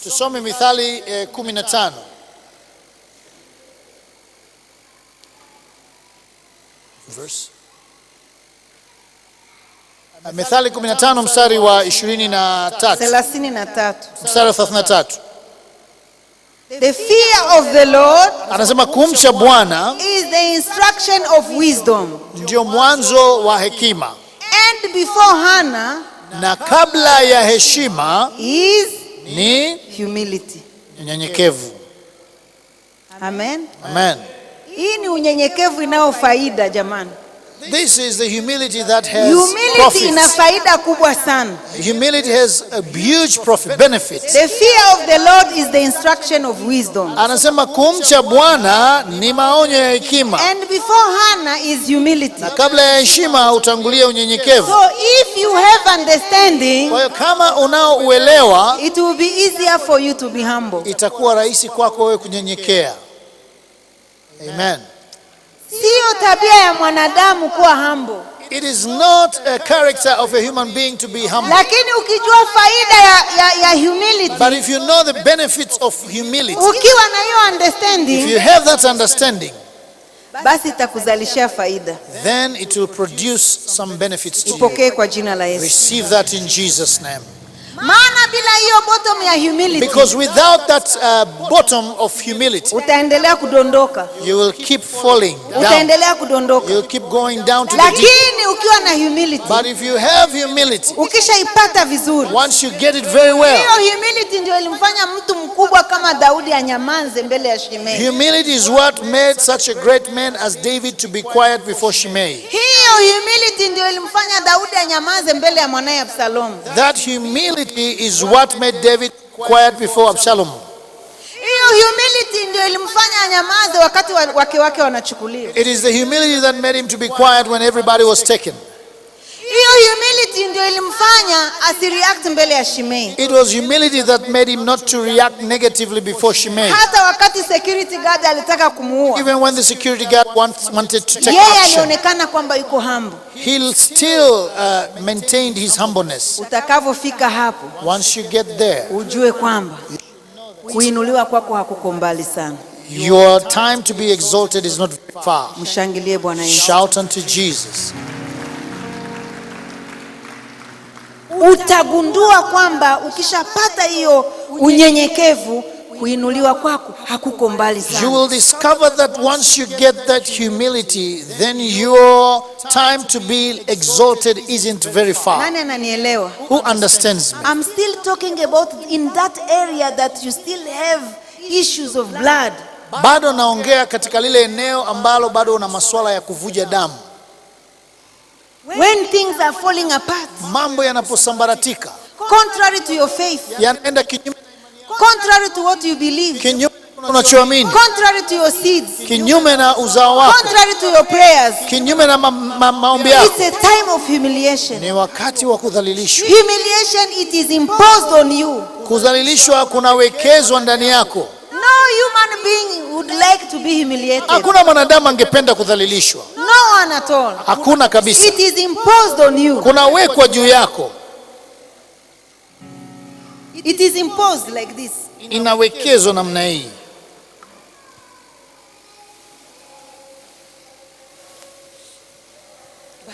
Speaker 1: Tusome Mithali 15. Verse. Mithali 15 mstari wa 23.
Speaker 2: 33.
Speaker 1: Mstari wa 33.
Speaker 2: The fear of the Lord
Speaker 1: Anasema kumcha Bwana
Speaker 2: is the instruction of wisdom.
Speaker 1: ndio mwanzo wa hekima,
Speaker 2: And before Hannah
Speaker 1: na kabla ya heshima
Speaker 2: is
Speaker 1: ni
Speaker 2: humility.
Speaker 1: unyenyekevu.
Speaker 2: Amen.
Speaker 1: Amen.
Speaker 2: Hii ni unyenyekevu inao faida jamani.
Speaker 1: This is the humility that has
Speaker 2: Humility ina
Speaker 1: profits.
Speaker 2: faida kubwa sana.
Speaker 1: Humility has a huge profit, benefits.
Speaker 2: The fear of the Lord is the instruction of wisdom.
Speaker 1: Anasema kumcha Bwana ni maonyo ya hekima,
Speaker 2: And before Hannah is humility.
Speaker 1: na kabla ya heshima utangulia unyenyekevu.
Speaker 2: So if you have understanding,
Speaker 1: Kwa hiyo kama unaouelewa,
Speaker 2: it will be easier for you to be humble.
Speaker 1: itakuwa rahisi kwako wewe kunyenyekea. Amen.
Speaker 2: Sio tabia ya mwanadamu kuwa humble.
Speaker 1: It is not a character of a human being to be humble.
Speaker 2: Lakini ukijua faida ya humility,
Speaker 1: But if you know the benefits of humility,
Speaker 2: ukiwa na hiyo
Speaker 1: if
Speaker 2: understanding,
Speaker 1: you have that understanding,
Speaker 2: basi itakuzalishia faida.
Speaker 1: then it will produce some benefits to you.
Speaker 2: Ipokee kwa jina la Yesu.
Speaker 1: Receive that in Jesus' name.
Speaker 2: Maana bila hiyo bottom ya humility,
Speaker 1: Because without that bottom of humility,
Speaker 2: utaendelea kudondoka.
Speaker 1: you will keep falling down.
Speaker 2: Utaendelea kudondoka.
Speaker 1: You will keep going down to the deep.
Speaker 2: Lakini ukiwa na humility,
Speaker 1: But if you have humility,
Speaker 2: ukishaipata vizuri,
Speaker 1: once you get it very well,
Speaker 2: hiyo humility ndio ilimfanya mtu mkubwa kama Daudi anyamanze mbele ya Shimei.
Speaker 1: humility is what made such a great man as David to be quiet before Shimei.
Speaker 2: Hiyo humility ndio ilimfanya Daudi anyamaze mbele ya mwanae Absalom.
Speaker 1: That humility is what made David quiet before Absalom.
Speaker 2: Hiyo humility ndio ilimfanya anyamaze wakati wake wanachukuliwa.
Speaker 1: It is the humility that made him to be quiet when everybody was taken.
Speaker 2: Hiyo humility ndio ilimfanya asireact mbele ya Shimei.
Speaker 1: It was humility that made him not to react negatively before Shimei.
Speaker 2: Hata wakati security guard alitaka kumuua,
Speaker 1: Even when the security guard wanted to take
Speaker 2: yeye
Speaker 1: action,
Speaker 2: alionekana kwamba yuko humble.
Speaker 1: he still maintained his humbleness.
Speaker 2: Utakavofika hapo,
Speaker 1: Once you get there,
Speaker 2: ujue kwamba kuinuliwa kwako hakuko mbali sana.
Speaker 1: your time to be exalted is not very far.
Speaker 2: Mshangilie Bwana Yesu.
Speaker 1: Shout unto Jesus.
Speaker 2: Utagundua kwamba ukishapata hiyo unyenyekevu, kuinuliwa kwako hakuko mbali
Speaker 1: You
Speaker 2: sana.
Speaker 1: will discover that once you get that humility, then your time to be exalted isn't very far.
Speaker 2: Nani ananielewa?
Speaker 1: Who understands me?
Speaker 2: I'm still talking about in that area that you still have issues of blood.
Speaker 1: Bado naongea katika lile eneo ambalo bado una masuala ya kuvuja damu.
Speaker 2: When things are falling apart,
Speaker 1: Mambo yanaposambaratika,
Speaker 2: contrary to your faith,
Speaker 1: yanaenda kinyume
Speaker 2: contrary to what you believe,
Speaker 1: kinyume unachoamini,
Speaker 2: contrary to your seeds,
Speaker 1: kinyume na uzao wako,
Speaker 2: contrary to your prayers.
Speaker 1: kinyume na maombi yako.
Speaker 2: It's a time of humiliation.
Speaker 1: Ni wakati wa kudhalilishwa.
Speaker 2: Humiliation, it is imposed on you.
Speaker 1: Kudhalilishwa kunawekezwa ndani yako.
Speaker 2: No human being would like to be humiliated.
Speaker 1: Hakuna mwanadamu angependa kudhalilishwa.
Speaker 2: No one at all.
Speaker 1: Hakuna kabisa.
Speaker 2: It is imposed on you.
Speaker 1: Kunawekwa juu yako.
Speaker 2: It is imposed like this.
Speaker 1: Inawekezwa namna hii.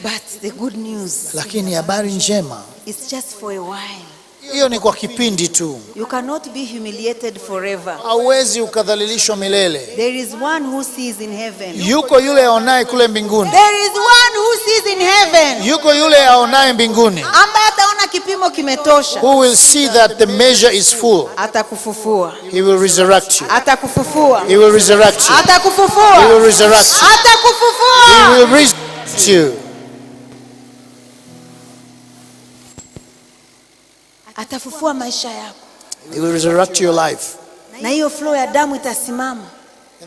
Speaker 2: But the good news,
Speaker 1: Lakini habari njema,
Speaker 2: it's just for a while.
Speaker 1: hiyo ni kwa kipindi tu.
Speaker 2: You cannot be humiliated forever.
Speaker 1: Hauwezi ukadhalilishwa milele.
Speaker 2: There is one who sees in heaven.
Speaker 1: Yuko yule aonaye kule mbinguni.
Speaker 2: There is one who sees in heaven.
Speaker 1: Yuko yule aonaye mbinguni.
Speaker 2: Ambaye ataona kipimo kimetosha.
Speaker 1: Who will see that the measure is full.
Speaker 2: Atakufufua.
Speaker 1: He will resurrect you.
Speaker 2: Atakufufua.
Speaker 1: He will resurrect you.
Speaker 2: Atakufufua.
Speaker 1: He will resurrect you.
Speaker 2: Atakufufua.
Speaker 1: He will resurrect you.
Speaker 2: Atafufua maisha yako.
Speaker 1: He will resurrect your life.
Speaker 2: Na hiyo flow ya damu itasimama.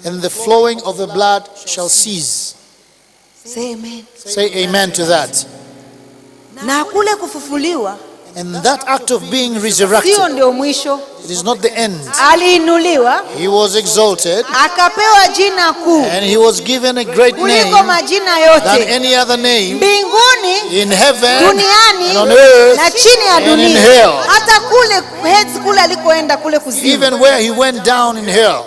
Speaker 1: And the flowing of the blood shall cease.
Speaker 2: Say amen.
Speaker 1: Say amen to that.
Speaker 2: Na kule kufufuliwa
Speaker 1: And that act of being resurrected,
Speaker 2: sio ndio mwisho.
Speaker 1: it is not the end.
Speaker 2: Aliinuliwa,
Speaker 1: He was exalted
Speaker 2: akapewa jina kuu
Speaker 1: and he was given a great
Speaker 2: kuliko
Speaker 1: name
Speaker 2: majina
Speaker 1: than
Speaker 2: yote
Speaker 1: any other name
Speaker 2: mbinguni,
Speaker 1: in heaven
Speaker 2: duniani
Speaker 1: and on earth
Speaker 2: na chini ya
Speaker 1: and in
Speaker 2: dunia.
Speaker 1: hell.
Speaker 2: Hata kule Hades, kule alikoenda kule kuzimu.
Speaker 1: Even where he went down in hell.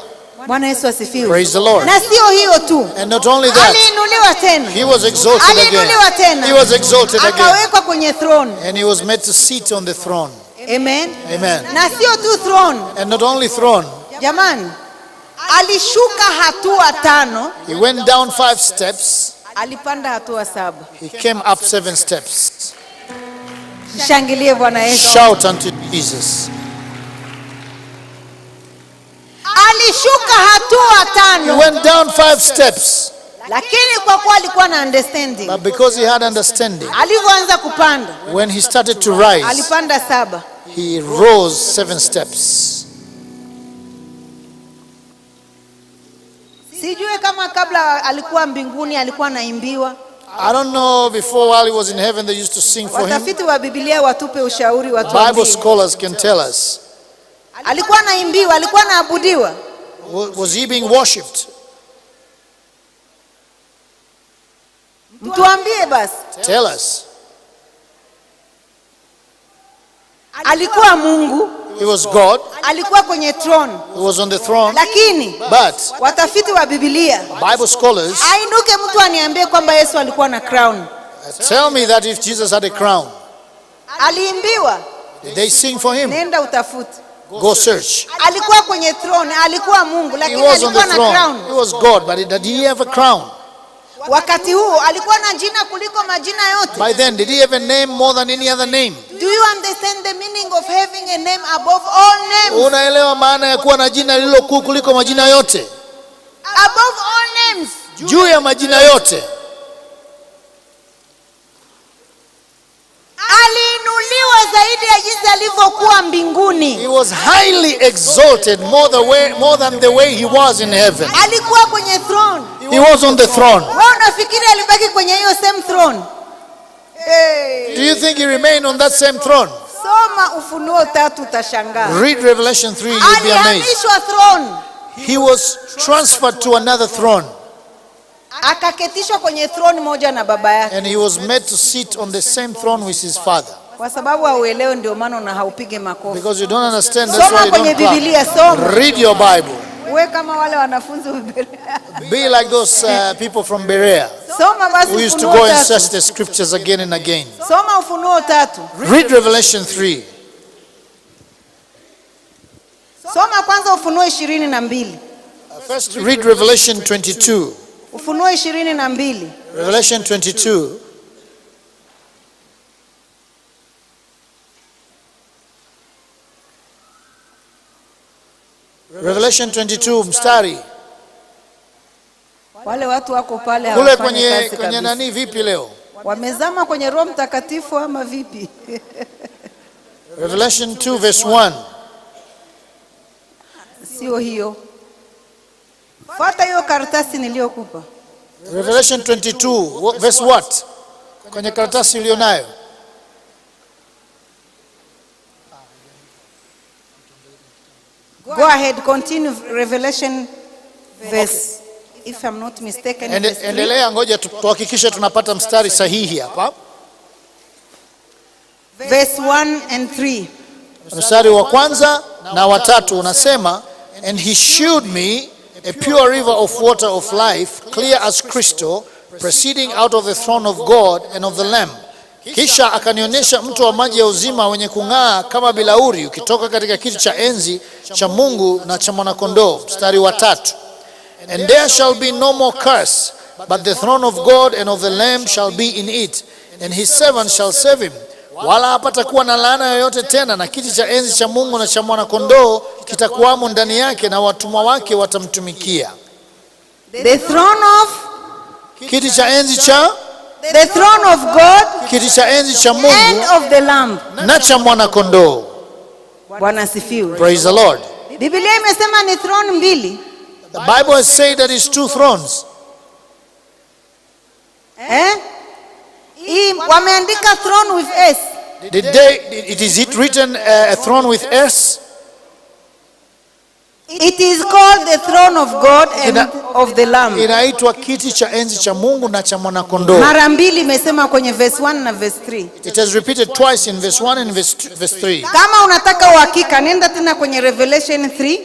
Speaker 2: Bwana Yesu asifiwe.
Speaker 1: Praise the Lord.
Speaker 2: Na sio hiyo tu,
Speaker 1: And not only that,
Speaker 2: aliinuliwa tena,
Speaker 1: he was exalted
Speaker 2: aliinuliwa
Speaker 1: again.
Speaker 2: tena,
Speaker 1: He was exalted again.
Speaker 2: akawekwa kwenye throne.
Speaker 1: And he was made to sit on the throne.
Speaker 2: Amen.
Speaker 1: Amen.
Speaker 2: Na sio tu throne,
Speaker 1: And not only throne,
Speaker 2: jamani, alishuka hatua 5,
Speaker 1: he went down 5 steps.
Speaker 2: alipanda hatua 7.
Speaker 1: He came up 7 steps.
Speaker 2: Shangilie Bwana Yesu.
Speaker 1: Shout unto Jesus.
Speaker 2: Alishuka hatua
Speaker 1: He
Speaker 2: 5,
Speaker 1: went down 5 steps.
Speaker 2: lakini kwa kuwa alikuwa na understanding,
Speaker 1: But because he had understanding,
Speaker 2: alivyoanza kupanda
Speaker 1: when he started to rise,
Speaker 2: alipanda 7.
Speaker 1: he rose 7 steps.
Speaker 2: Sijue kama kabla alikuwa mbinguni alikuwa anaimbiwa.
Speaker 1: I don't know, before while he was in heaven they used to sing for him.
Speaker 2: Watafiti wa Biblia watupe ushauri,
Speaker 1: Bible
Speaker 2: watuambie.
Speaker 1: scholars can tell us.
Speaker 2: Alikuwa anaimbiwa, alikuwa anaabudiwa.
Speaker 1: Was he being worshipped?
Speaker 2: Mtuambie basi.
Speaker 1: Tell us.
Speaker 2: Alikuwa Mungu,
Speaker 1: He was God.
Speaker 2: alikuwa kwenye throne,
Speaker 1: He was on the throne.
Speaker 2: lakini
Speaker 1: But
Speaker 2: watafiti wa Biblia,
Speaker 1: Bible scholars
Speaker 2: ainuke mtu aniambie kwamba Yesu alikuwa na crown.
Speaker 1: tell me that if Jesus had a crown,
Speaker 2: Aliimbiwa,
Speaker 1: did they sing for him?
Speaker 2: nenda utafute.
Speaker 1: Go search.
Speaker 2: Alikuwa kwenye throne, alikuwa Mungu,
Speaker 1: He
Speaker 2: lakini
Speaker 1: was on the
Speaker 2: alikuwa na
Speaker 1: throne.
Speaker 2: crown.
Speaker 1: He was God, but did he have a crown?
Speaker 2: Wakati huo alikuwa na jina kuliko majina yote.
Speaker 1: By then, did he have a name more than any other name?
Speaker 2: Do you understand the meaning of having a name above all names?
Speaker 1: Unaelewa maana ya kuwa na jina lililo kuu kuliko majina yote?
Speaker 2: Above all names.
Speaker 1: Juu ya majina yote.
Speaker 2: Aliinuliwa zaidi ya jinsi alivyokuwa
Speaker 1: He
Speaker 2: mbinguni.
Speaker 1: was highly exalted more than the way he was in heaven.
Speaker 2: Alikuwa kwenye throne.
Speaker 1: He was on the throne.
Speaker 2: Wewe unafikiri alibaki kwenye hiyo same throne?
Speaker 1: Do you think he remained on that same throne?
Speaker 2: Soma Ufunuo 3 utashangaa.
Speaker 1: Read Revelation 3, you'll be amazed.
Speaker 2: Alihamishwa throne.
Speaker 1: He was transferred to another throne
Speaker 2: Akaketishwa kwenye throne moja na baba yake.
Speaker 1: and he was made to sit on the same throne with his father.
Speaker 2: Kwa sababu hauelewi ndio maana na haupige makofi.
Speaker 1: Because you don't understand, that's why
Speaker 2: Soma
Speaker 1: you
Speaker 2: kwenye
Speaker 1: don't
Speaker 2: Biblia,
Speaker 1: clap.
Speaker 2: soma.
Speaker 1: Read your Bible.
Speaker 2: Uwe kama wale wanafunzi wa Biblia.
Speaker 1: Be like those people from Berea
Speaker 2: Soma basi
Speaker 1: who used to
Speaker 2: Ufunuo
Speaker 1: go and
Speaker 2: 3.
Speaker 1: search the scriptures again and again.
Speaker 2: Soma Ufunuo 3.
Speaker 1: Read Revelation 3.
Speaker 2: Soma kwanza Ufunuo 22.
Speaker 1: First read Revelation 22.
Speaker 2: Ufunuo 22.
Speaker 1: Revelation 22. Revelation 22 mstari.
Speaker 2: Wale watu wako pale
Speaker 1: Kule
Speaker 2: hawafanyi kazi
Speaker 1: kwenye
Speaker 2: kabisa.
Speaker 1: nani vipi leo?
Speaker 2: Wamezama kwenye Roho Mtakatifu ama vipi?
Speaker 1: Revelation 2 verse 1.
Speaker 2: Sio hiyo. Fuata hiyo karatasi niliyokupa.
Speaker 1: Revelation 22 verse what? Kwenye karatasi ulionayo.
Speaker 2: Go ahead, continue Revelation verse, if I'm not mistaken.
Speaker 1: Endelea, ngoja tuhakikishe tunapata mstari sahihi hapa.
Speaker 2: Verse 1 and 3.
Speaker 1: Mstari wa kwanza na wa tatu unasema, and he shewed me a pure river of water of life, clear as crystal, proceeding out of the throne of God and of the Lamb. Kisha akanionyesha mto wa maji ya uzima wenye kung'aa kama bilauri ukitoka katika kiti cha enzi cha Mungu na cha mwanakondoo. Mstari wa tatu, and there shall be no more curse, but the throne of God and of the Lamb shall be in it, and his servants shall serve him. Wala hapatakuwa na laana yoyote tena, na kiti cha enzi cha Mungu na cha mwanakondoo kitakuwamo ndani yake, na watumwa wake watamtumikia.
Speaker 2: The throne of,
Speaker 1: kiti cha enzi cha,
Speaker 2: the throne of God,
Speaker 1: kiti cha enzi cha Mungu
Speaker 2: and of the Lamb,
Speaker 1: na cha mwanakondoo.
Speaker 2: Bwana asifiwe.
Speaker 1: Praise the Lord.
Speaker 2: Biblia imesema ni throne mbili.
Speaker 1: The Bible has said that it's two thrones.
Speaker 2: Wameandika throne with S.
Speaker 1: Is it written a throne with S?
Speaker 2: It is called the throne of God and of the Lamb.
Speaker 1: Inaitwa kiti cha enzi cha Mungu na cha mwanakondoo.
Speaker 2: Mara mbili imesema kwenye verse 1 na verse 3.
Speaker 1: It has repeated twice in verse 1 and verse 3.
Speaker 2: Kama unataka uhakika, nenda tena kwenye Revelation 3.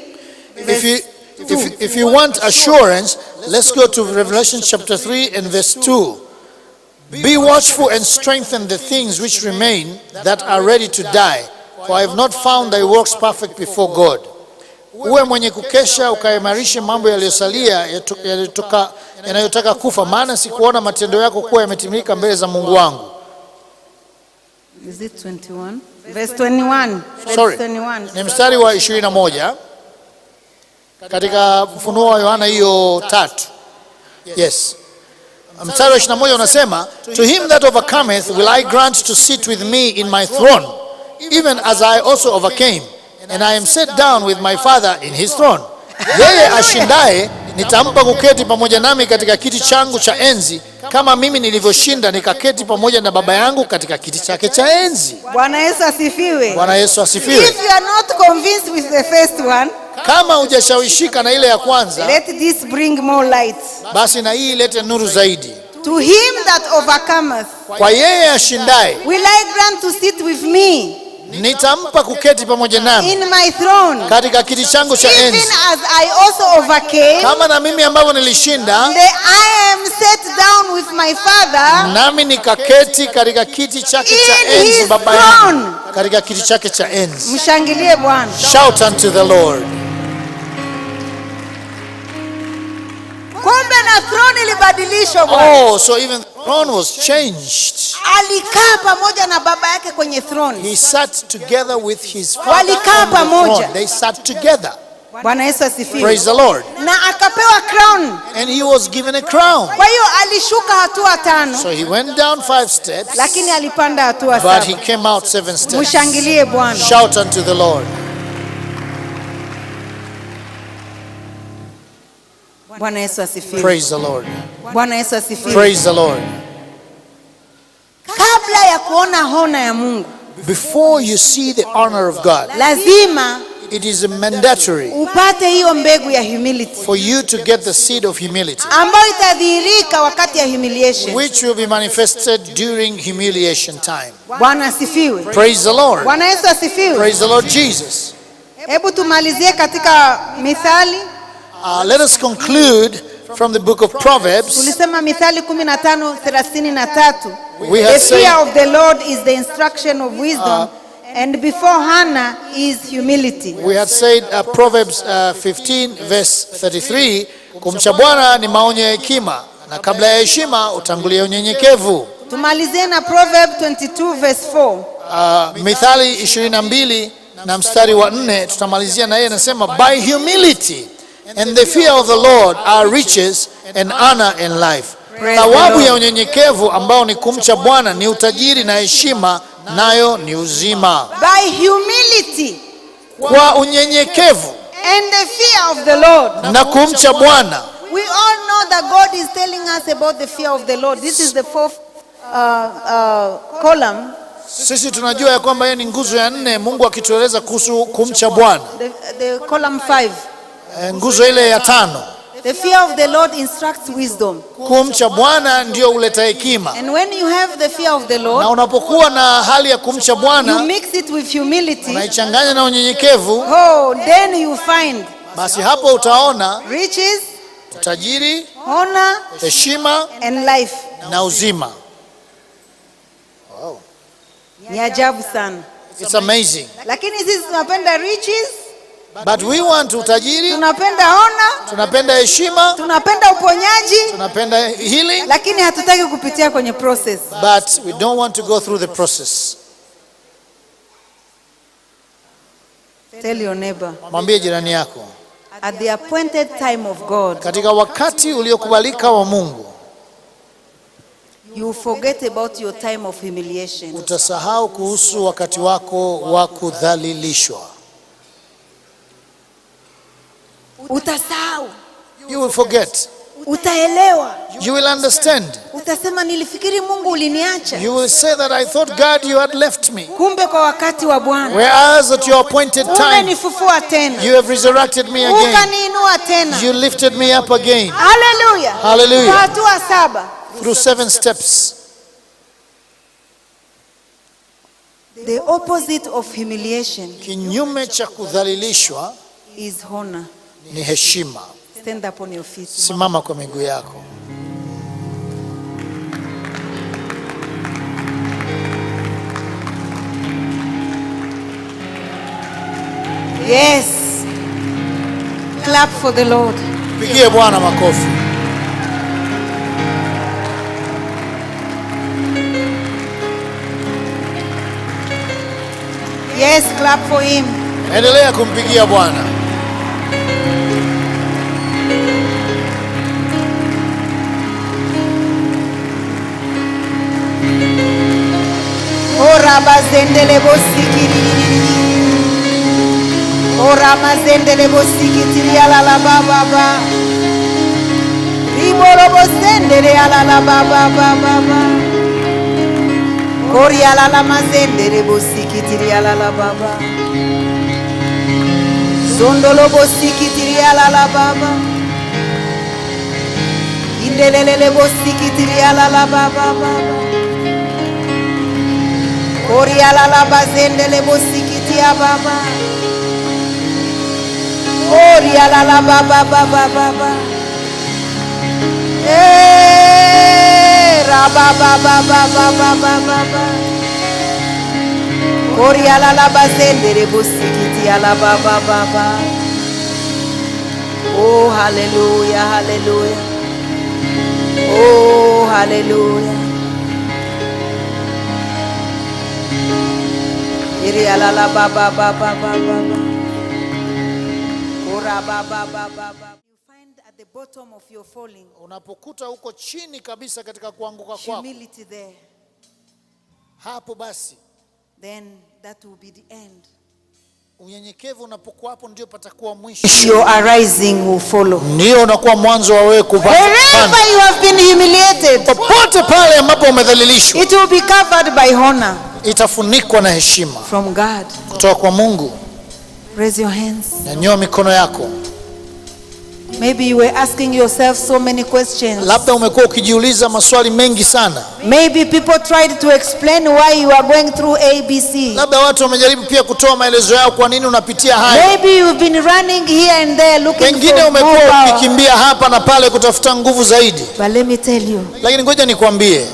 Speaker 1: If you want assurance, let's go to Revelation chapter 3 and verse 2. Be watchful and strengthen the things which remain that are ready to die, for I have not found thy works perfect before God. Uwe mwenye kukesha, ukaimarishe mambo yaliyosalia yanayotaka kufa, maana sikuona matendo yako kuwa yametimilika mbele za Mungu wangu.
Speaker 2: Is it 21? Verse 21.
Speaker 1: Sorry.
Speaker 2: 21.
Speaker 1: Ni mstari wa 21 katika Ufunuo wa Yohana hiyo 3. Yes. Mstari wa 21 unasema, to him that overcometh will I grant to sit with me in my throne, even as I also overcame, and I am set down with my Father in his throne. Yeye ashindaye nitampa kuketi pamoja nami katika kiti changu cha enzi, kama mimi nilivyoshinda nikaketi pamoja na Baba yangu katika kiti chake cha enzi.
Speaker 2: Bwana Yesu asifiwe.
Speaker 1: Bwana Yesu asifiwe.
Speaker 2: If you are not convinced with the first one,
Speaker 1: kama hujashawishika na ile ya kwanza,
Speaker 2: let this bring more light.
Speaker 1: Basi na hii ilete nuru zaidi.
Speaker 2: To him that overcometh,
Speaker 1: kwa yeye ashindaye,
Speaker 2: will I grant to sit with me,
Speaker 1: nitampa kuketi pamoja nami
Speaker 2: in my throne,
Speaker 1: katika kiti changu cha enzi,
Speaker 2: even as I also overcame,
Speaker 1: kama na mimi ambavyo nilishinda,
Speaker 2: I am set down with my Father,
Speaker 1: nami nikaketi katika kiti chake cha enzi Baba yangu katika kiti chake cha enzi.
Speaker 2: Mshangilie Bwana.
Speaker 1: Shout unto the Lord.
Speaker 2: Kumbe na throne ilibadilishwa Bwana.
Speaker 1: Oh, so even the throne was changed.
Speaker 2: Alikaa pamoja na baba yake kwenye throne.
Speaker 1: He sat together with his father.
Speaker 2: Walikaa pamoja.
Speaker 1: They sat together.
Speaker 2: Bwana Yesu asifiwe.
Speaker 1: Praise the Lord.
Speaker 2: Na akapewa crown.
Speaker 1: And he was given a crown.
Speaker 2: Kwa hiyo alishuka hatua 5.
Speaker 1: So he went down 5 steps.
Speaker 2: Lakini alipanda hatua 7.
Speaker 1: But he came out 7 steps.
Speaker 2: Mshangilie Bwana.
Speaker 1: Shout unto the Lord.
Speaker 2: Bwana Yesu asifiwe.
Speaker 1: Praise the Lord.
Speaker 2: Bwana Yesu asifiwe.
Speaker 1: Praise the Lord.
Speaker 2: Kabla ya kuona hona ya Mungu,
Speaker 1: before you see the honor of God,
Speaker 2: lazima
Speaker 1: it is mandatory
Speaker 2: upate hiyo mbegu ya humility,
Speaker 1: for you to get the seed of humility,
Speaker 2: ambayo itadhihirika wakati ya humiliation,
Speaker 1: which will be manifested during humiliation time.
Speaker 2: Bwana asifiwe.
Speaker 1: Praise the Lord.
Speaker 2: Bwana Yesu asifiwe.
Speaker 1: Praise the Lord Jesus.
Speaker 2: Hebu tumalizie katika Mithali.
Speaker 1: Let us conclude from the book of Proverbs.
Speaker 2: Tulisema Mithali 15:33.
Speaker 1: We have
Speaker 2: The fear
Speaker 1: said,
Speaker 2: of the Lord is the instruction of wisdom, and before honor is humility.
Speaker 1: we had said Proverbs 15 verse 33, kumcha Bwana ni maonyo ya hekima, na kabla ya heshima utangulia unyenyekevu.
Speaker 2: Tumalizie na Proverb 22 verse 4.
Speaker 1: Mithali 22 na mstari wa 4 tutamalizia na yeye, anasema, by humility and the fear of the Lord are riches and honor and life. Thawabu ya unyenyekevu ambao ni kumcha Bwana ni utajiri na heshima, nayo ni uzima.
Speaker 2: By humility
Speaker 1: Kwa unyenyekevu
Speaker 2: And the fear of the Lord.
Speaker 1: Na kumcha Bwana.
Speaker 2: We all know that God is telling us about the fear of the Lord. This is the fourth column.
Speaker 1: Sisi tunajua ya kwamba yeye ni nguzo ya 4, Mungu akitueleza kuhusu kumcha Bwana.
Speaker 2: The column 5.
Speaker 1: Nguzo ile ya 5.
Speaker 2: The fear of the Lord instructs wisdom.
Speaker 1: Kumcha Bwana ndio huleta hekima.
Speaker 2: And when you have the fear of the Lord,
Speaker 1: na unapokuwa na hali ya kumcha Bwana,
Speaker 2: you mix it with humility.
Speaker 1: Unaichanganya na unyenyekevu.
Speaker 2: Oh, then you find.
Speaker 1: Basi hapo utaona
Speaker 2: riches,
Speaker 1: utajiri,
Speaker 2: honor,
Speaker 1: heshima
Speaker 2: and life.
Speaker 1: Na uzima.
Speaker 2: Wow. Ni ajabu sana.
Speaker 1: It's amazing.
Speaker 2: Lakini sisi tunapenda riches.
Speaker 1: But we want utajiri.
Speaker 2: Tunapenda honor.
Speaker 1: Tunapenda heshima.
Speaker 2: Tunapenda uponyaji.
Speaker 1: Tunapenda healing.
Speaker 2: Lakini hatutaki kupitia kwenye process.
Speaker 1: But we don't want to go through the process.
Speaker 2: Tell your neighbor.
Speaker 1: Mwambie jirani yako.
Speaker 2: At the appointed time of God.
Speaker 1: Katika wakati uliokubalika wa Mungu.
Speaker 2: You forget about your time of humiliation.
Speaker 1: Utasahau kuhusu wakati wako wa kudhalilishwa.
Speaker 2: Utasahau.
Speaker 1: You will forget.
Speaker 2: Utaelewa.
Speaker 1: You will understand.
Speaker 2: Utasema nilifikiri Mungu uliniacha.
Speaker 1: You will say that I thought God you had left me.
Speaker 2: Kumbe kwa wakati wa Bwana.
Speaker 1: Whereas at your appointed time.
Speaker 2: Umenifufua tena.
Speaker 1: You have resurrected me again.
Speaker 2: Ukaniinua tena.
Speaker 1: You lifted me up again.
Speaker 2: Hallelujah.
Speaker 1: Hallelujah.
Speaker 2: Kwa hatua 7.
Speaker 1: Through 7 steps.
Speaker 2: The opposite of humiliation.
Speaker 1: Kinyume cha kudhalilishwa
Speaker 2: is honor.
Speaker 1: Ni heshima.
Speaker 2: Stand up on your feet.
Speaker 1: Simama kwa miguu yako.
Speaker 2: Yes. Clap for the Lord.
Speaker 1: Pigie Bwana makofi.
Speaker 2: Yes, clap for him.
Speaker 1: Endelea kumpigia Bwana.
Speaker 2: Ora bazendele bosikiri. Ora mazendele bosikiri ala la baba ba. Riboro bosendele ala la baba baba. Kori ala la mazendele bosikiri ala la baba. Zondolo bosikiri ala la baba. Indelele bosikiri ala la baba baba. Koria la la bazendele bosikiti ya baba. Koria la la baba baba baba. Ra baba baba baba baba. Koria la la bazendele bosikiti ya la baba baba. Oh hallelujah, hallelujah. Oh hallelujah. La baba baba baba. Ora baba baba. You find at the bottom of your falling.
Speaker 1: Unapokuta uko chini kabisa katika kuanguka kwako.
Speaker 2: Humility there.
Speaker 1: Hapo basi.
Speaker 2: Then that will be the end.
Speaker 1: Unyenyekevu unapokuwa hapo ndio patakuwa mwisho.
Speaker 2: Your arising will follow.
Speaker 1: Ndio unakuwa mwanzo wa wewe kupanda.
Speaker 2: Wherever you have been humiliated.
Speaker 1: Popote pale ambapo umedhalilishwa.
Speaker 2: It will be covered by honor.
Speaker 1: Itafunikwa na heshima
Speaker 2: from God.
Speaker 1: Kutoka kwa Mungu.
Speaker 2: Raise your hands.
Speaker 1: Nyanyua mikono yako.
Speaker 2: Maybe you were asking yourself so many questions.
Speaker 1: Labda umekuwa ukijiuliza maswali mengi sana.
Speaker 2: Maybe people tried to explain why you are going through ABC.
Speaker 1: Labda watu wamejaribu pia kutoa maelezo yao kwa nini unapitia haya.
Speaker 2: Maybe you've been running here and there looking for
Speaker 1: Pengine umekuwa ukikimbia hapa na pale kutafuta nguvu zaidi.
Speaker 2: But let me tell you.
Speaker 1: Lakini ngoja nikwambie.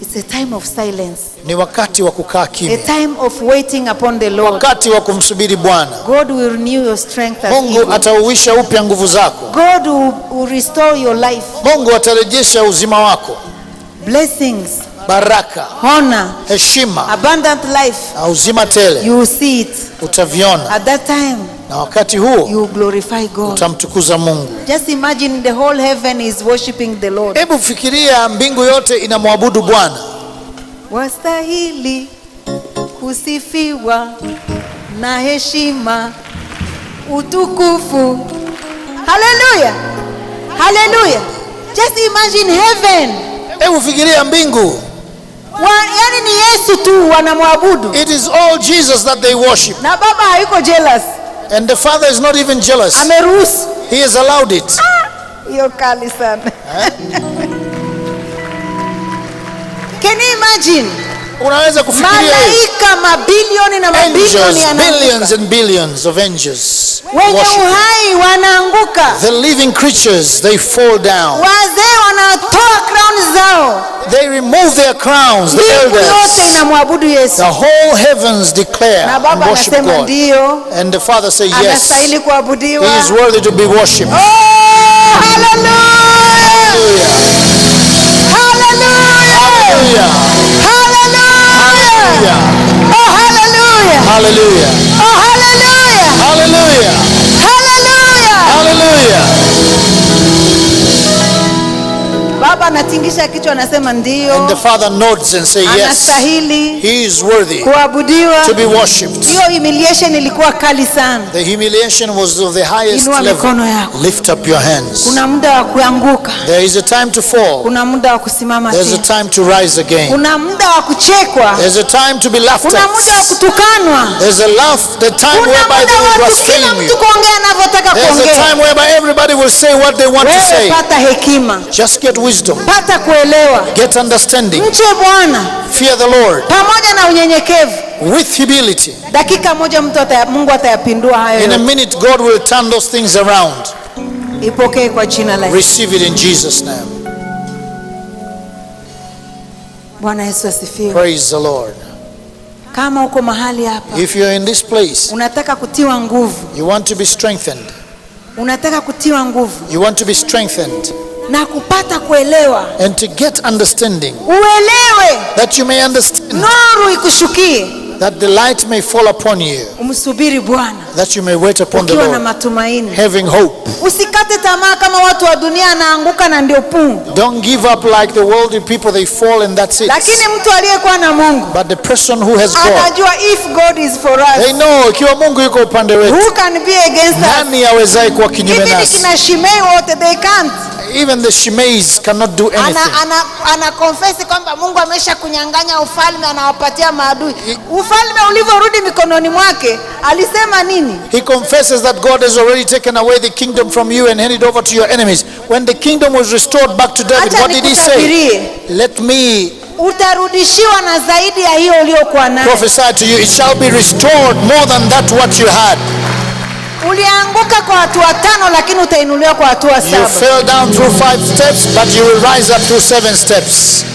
Speaker 2: It's a time of silence.
Speaker 1: Ni wakati wa kukaa kimya.
Speaker 2: A time of waiting upon the Lord.
Speaker 1: Wakati wa kumsubiri Bwana.
Speaker 2: God will renew your strength as
Speaker 1: Mungu atauisha upya nguvu zako.
Speaker 2: God will restore your life.
Speaker 1: Mungu atarejesha uzima wako.
Speaker 2: Blessings,
Speaker 1: baraka,
Speaker 2: honor,
Speaker 1: heshima,
Speaker 2: abundant life.
Speaker 1: na uzima tele.
Speaker 2: You will see it.
Speaker 1: Utaviona.
Speaker 2: At that time.
Speaker 1: Na wakati huo
Speaker 2: you glorify God.
Speaker 1: Utamtukuza Mungu.
Speaker 2: Just imagine the whole heaven is worshiping the Lord.
Speaker 1: Hebu fikiria mbingu yote inamwabudu Bwana.
Speaker 2: Wastahili kusifiwa na heshima, utukufu. Hallelujah. Hallelujah. Just imagine heaven.
Speaker 1: Hebu fikiria mbingu.
Speaker 2: Yani ni Yesu tu wanamwabudu.
Speaker 1: It is all Jesus that they worship.
Speaker 2: Na Baba hayuko jealous.
Speaker 1: And the Father is not even jealous.
Speaker 2: Ameruhusu.
Speaker 1: He has allowed it.
Speaker 2: Hiyo kali sana. Can you imagine?
Speaker 1: Unaweza kufikiria
Speaker 2: malaika mabilioni na mabilioni
Speaker 1: yanaanguka. Billions and billions of angels.
Speaker 2: Wenye uhai wanaanguka.
Speaker 1: The living creatures, they fall down.
Speaker 2: Wazee wanatoa crowns zao.
Speaker 1: They remove their crowns, the elders.
Speaker 2: Yote inamwabudu Yesu.
Speaker 1: The whole heavens declare and worship God. And the Father says yes.
Speaker 2: Anastahili kuabudiwa.
Speaker 1: He is worthy to be worshipped.
Speaker 2: Oh, hallelujah. Hallelujah.
Speaker 1: Hallelujah.
Speaker 2: Hallelujah. Oh, hallelujah.
Speaker 1: Hallelujah.
Speaker 2: Oh, hallelujah.
Speaker 1: Hallelujah.
Speaker 2: Hallelujah.
Speaker 1: Hallelujah.
Speaker 2: Baba anatingisha kichwa anasema ndio.
Speaker 1: And the Father nods and says yes.
Speaker 2: Anastahili.
Speaker 1: He is worthy
Speaker 2: kuabudiwa.
Speaker 1: To be worshipped.
Speaker 2: Hiyo humiliation ilikuwa kali sana.
Speaker 1: The humiliation was of the highest level. Lift up your hands.
Speaker 2: Kuna muda wa kuanguka.
Speaker 1: There is a time to fall.
Speaker 2: Kuna muda wa kusimama tena.
Speaker 1: There's a time to rise again.
Speaker 2: Kuna muda wa kuchekwa.
Speaker 1: There's a time to be laughed at.
Speaker 2: Kuna muda wa kutukanwa.
Speaker 1: There's a the time whereby they will blaspheme you. There's a time whereby everybody will say what they want to say.
Speaker 2: Pata hekima.
Speaker 1: Just get wisdom.
Speaker 2: Pata kuelewa.
Speaker 1: Get understanding.
Speaker 2: Mche Bwana.
Speaker 1: Fear the Lord.
Speaker 2: Pamoja na unyenyekevu.
Speaker 1: With humility.
Speaker 2: Dakika moja Mungu atayapindua hayo.
Speaker 1: In a minute God will turn those things around.
Speaker 2: Ipokee kwa jina la Yesu.
Speaker 1: Receive it in Jesus' name.
Speaker 2: Bwana Yesu asifiwe.
Speaker 1: Praise the Lord.
Speaker 2: Kama uko mahali hapa.
Speaker 1: If you're in this place.
Speaker 2: Unataka kutiwa nguvu.
Speaker 1: You want to be strengthened.
Speaker 2: Unataka kutiwa nguvu.
Speaker 1: You want to be strengthened.
Speaker 2: Na kupata kuelewa.
Speaker 1: And to get understanding.
Speaker 2: Uelewe.
Speaker 1: That you may understand.
Speaker 2: Nuru ikushukie.
Speaker 1: That the light may fall upon you.
Speaker 2: Umsubiri Bwana.
Speaker 1: That you may wait upon the Lord.
Speaker 2: Ukiwa na matumaini.
Speaker 1: Having hope.
Speaker 2: Usikate tamaa kama watu wa dunia anaanguka na ndio pungu.
Speaker 1: Don't give up like the worldly people, they fall and that's it.
Speaker 2: Lakini mtu aliyekuwa na Mungu.
Speaker 1: But the person who has God.
Speaker 2: Anajua if God is for us.
Speaker 1: They know ikiwa Mungu yuko upande wetu.
Speaker 2: Who can be against us?
Speaker 1: Nani awezaye kuwa kinyume nasi?
Speaker 2: Even kina Shimei wote they can't.
Speaker 1: Even the Shimeis cannot do anything.
Speaker 2: Ana confess kwamba Mungu amesha kunyang'anya ufalme anawapatia maadui. Ufalme ulivyorudi mikononi mwake, alisema nini?
Speaker 1: He confesses that God has already taken away the kingdom from you and handed over to your enemies. When the kingdom was restored back to David, what did he say? Let me
Speaker 2: utarudishiwa na zaidi ya hiyo uliyokuwa nayo.
Speaker 1: Prophesy to you, it shall be restored more than that what you had.
Speaker 2: Ulianguka kwa hatua 5 lakini utainuliwa kwa hatua 7.
Speaker 1: You fell down through 5 steps but you will rise up through 7 steps.